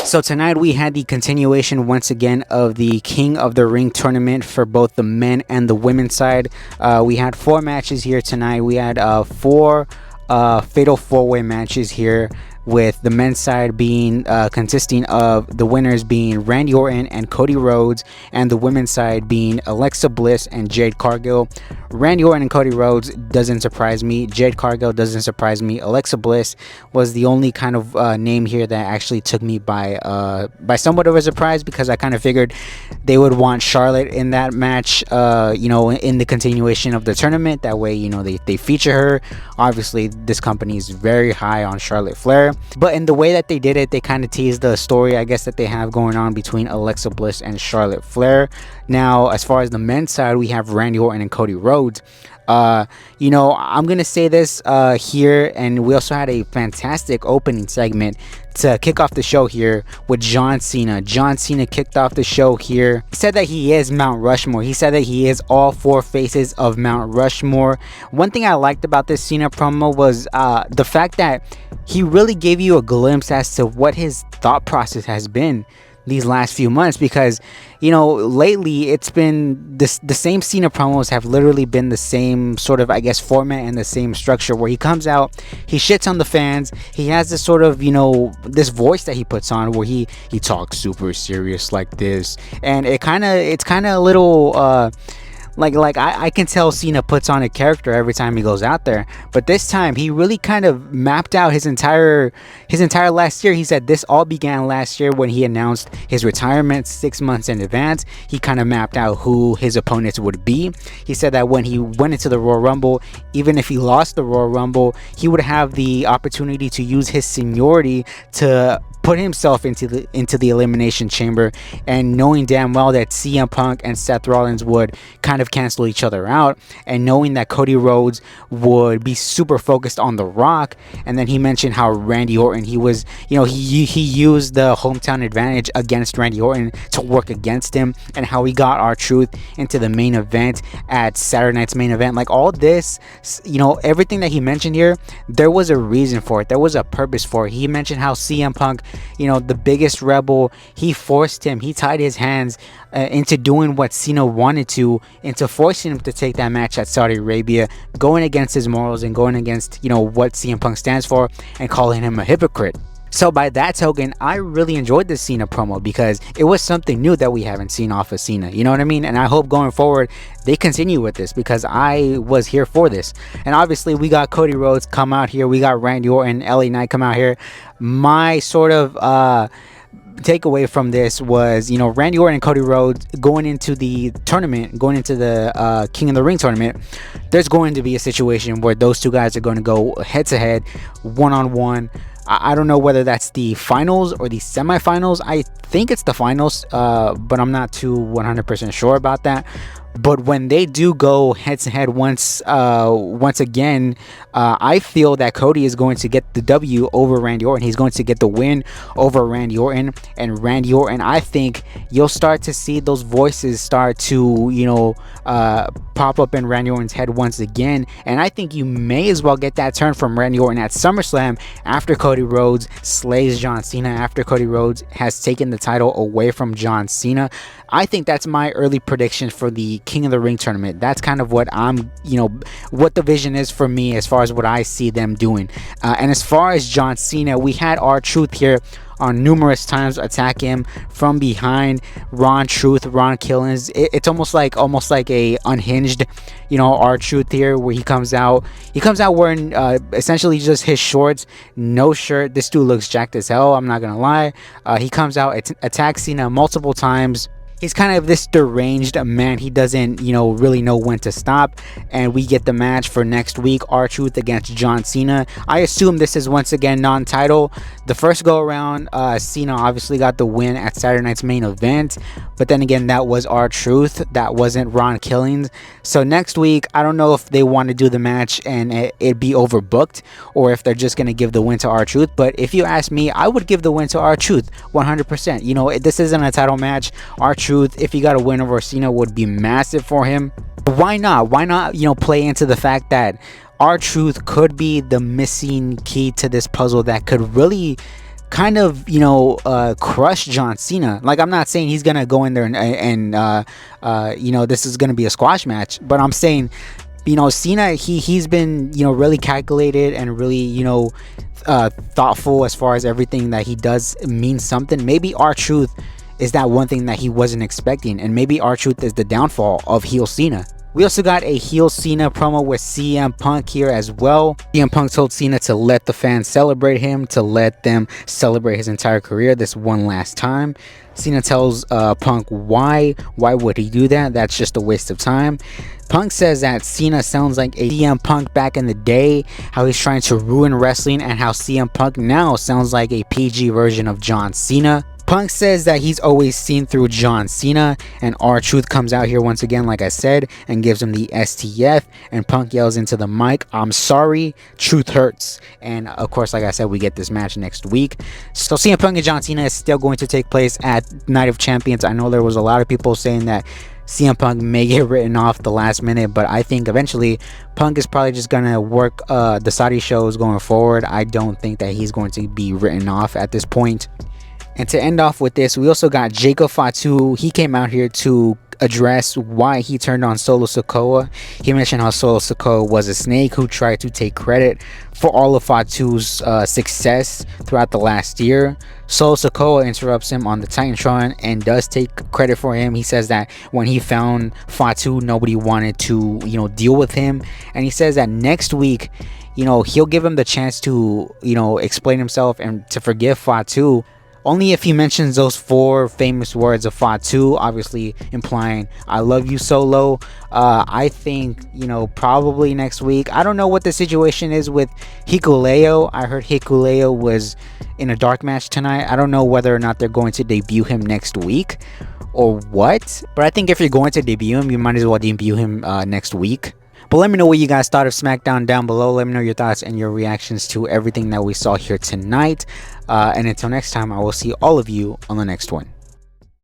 So tonight we had the continuation once again of the King of the Ring tournament for both the men and the women's side. We had 4 matches here tonight. We had four fatal 4-way matches here, with the men's side being consisting of the winners being Randy Orton and Cody Rhodes, and the women's side being Alexa Bliss and Jade Cargill. Randy Orton and Cody Rhodes doesn't surprise me. Jade Cargill doesn't surprise me. Alexa Bliss was the only kind of name here that actually took me by somewhat of a surprise, because I kind of figured they would want Charlotte in that match, in the continuation of the tournament. That way, they feature her. Obviously, this company is very high on Charlotte Flair. But in the way that they did it, they kind of teased the story, I guess, that they have going on between Alexa Bliss and Charlotte Flair. Now, as far as the men's side, we have Randy Orton and Cody Rhodes. I'm gonna say this here, and we also had a fantastic opening segment to kick off the show here with John Cena. John Cena kicked off the show here. He said that he is Mount Rushmore. He said that he is all 4 faces of Mount Rushmore. One thing I liked about this Cena promo was the fact that he really gave you a glimpse as to what his thought process has been these last few months, because lately it's been the same Cena promos have literally been the same sort of, I guess, format and the same structure, where he comes out, he shits on the fans, he has this sort of this voice that he puts on where he talks super serious like this, and it's kind of a little I can tell Cena puts on a character every time he goes out there. But this time he really kind of mapped out his entire last year. He said this all began last year when he announced his retirement 6 months in advance. He kind of mapped out who his opponents would be. He said that when he went into the Royal Rumble, even if he lost the Royal Rumble, he would have the opportunity to use his seniority to put himself into the elimination chamber, and knowing damn well that CM Punk and Seth Rollins would kind of cancel each other out, and knowing that Cody Rhodes would be super focused on The Rock. And then he mentioned how Randy Orton, he used the hometown advantage against Randy Orton to work against him, and how he got R-Truth into the main event at Saturday Night's Main Event. Like, all this, everything that he mentioned here, there was a reason for it. There was a purpose for it. He mentioned how CM Punk, the biggest rebel, he tied his hands into doing what Cena wanted to, into forcing him to take that match at Saudi Arabia, going against his morals and going against, what CM Punk stands for, and calling him a hypocrite. So by that token, I really enjoyed this Cena promo, because it was something new that we haven't seen off of Cena. You know what I mean? And I hope going forward they continue with this, because I was here for this. And obviously we got Cody Rhodes come out here. We got Randy Orton, LA Knight come out here. My sort of takeaway from this was, Randy Orton and Cody Rhodes going into the tournament, going into the King of the Ring tournament, there's going to be a situation where those two guys are going to go head to head, one-on-one. I don't know whether that's the finals or the semifinals. I think it's the finals, but I'm not too 100% sure about that. But when they do go head to head once again, I feel that Cody is going to get the W over Randy Orton. He's going to get the win over Randy Orton. And Randy Orton, I think you'll start to see those voices start to, pop up in Randy Orton's head once again. And I think you may as well get that turn from Randy Orton at SummerSlam, after Cody Rhodes slays John Cena, after Cody Rhodes has taken the title away from John Cena. I think that's my early prediction for the King of the Ring tournament. That's kind of what what the vision is for me, as far as what I see them doing. And as far as John Cena, we had R-Truth here on numerous times attack him from behind. Ron Killings. It's almost like a unhinged, R-Truth here, where he comes out wearing essentially just his shorts, no shirt. This dude looks jacked as hell, I'm not gonna lie. He comes out, attacks Cena multiple times. He's kind of this deranged man. He doesn't, really know when to stop. And we get the match for next week, R-Truth against John Cena. I assume this is once again non-title. The first go around, Cena obviously got the win at Saturday Night's Main Event. But then again, that was R-Truth. That wasn't Ron Killings. So next week, I don't know if they want to do the match and it be overbooked, or if they're just going to give the win to R-Truth. But if you ask me, I would give the win to R-Truth 100%. This isn't a title match. R-Truth, if he got a win over Cena, would be massive for him. Why not? Play into the fact that R-Truth could be the missing key to this puzzle that could really kind of, crush John Cena. Like, I'm not saying he's gonna go in there and this is gonna be a squash match, but I'm saying, Cena, he's been, really calculated and really, thoughtful as far as everything that he does means something. Maybe R-Truth is that one thing that he wasn't expecting, and maybe R-Truth is the downfall of heel Cena. We also got a heel Cena promo with CM Punk here as well. CM Punk told Cena to let the fans celebrate him, to let them celebrate his entire career this one last time. Cena tells Punk why would he do that? That's just a waste of time. Punk says that Cena sounds like a CM Punk back in the day, how he's trying to ruin wrestling, and how CM Punk now sounds like a PG version of John Cena. Punk says that he's always seen through John Cena, and R-Truth comes out here once again, like I said, and gives him the STF, and Punk yells into the mic, "I'm sorry, truth hurts." And of course, like I said, we get this match next week. So CM Punk and John Cena is still going to take place at Night of Champions. I know there was a lot of people saying that CM Punk may get written off the last minute, but I think eventually Punk is probably just gonna work the Saudi shows going forward. I don't think that he's going to be written off at this point. And to end off with this, we also got Jacob Fatu. He came out here to address why he turned on Solo Sikoa. He mentioned how Solo Sikoa was a snake who tried to take credit for all of Fatu's success throughout the last year. Solo Sikoa interrupts him on the Titantron and does take credit for him. He says that when he found Fatu, nobody wanted to, deal with him. And he says that next week, he'll give him the chance to, explain himself and to forgive Fatu. Only if he mentions those 4 famous words of Fatu, obviously implying "I love you, Solo." I think, probably next week. I don't know what the situation is with Hikuleo. I heard Hikuleo was in a dark match tonight. I don't know whether or not they're going to debut him next week or what. But I think if you're going to debut him, you might as well debut him next week. But let me know what you guys thought of SmackDown down below. Let me know your thoughts and your reactions to everything that we saw here tonight. And until next time, I will see all of you on the next one.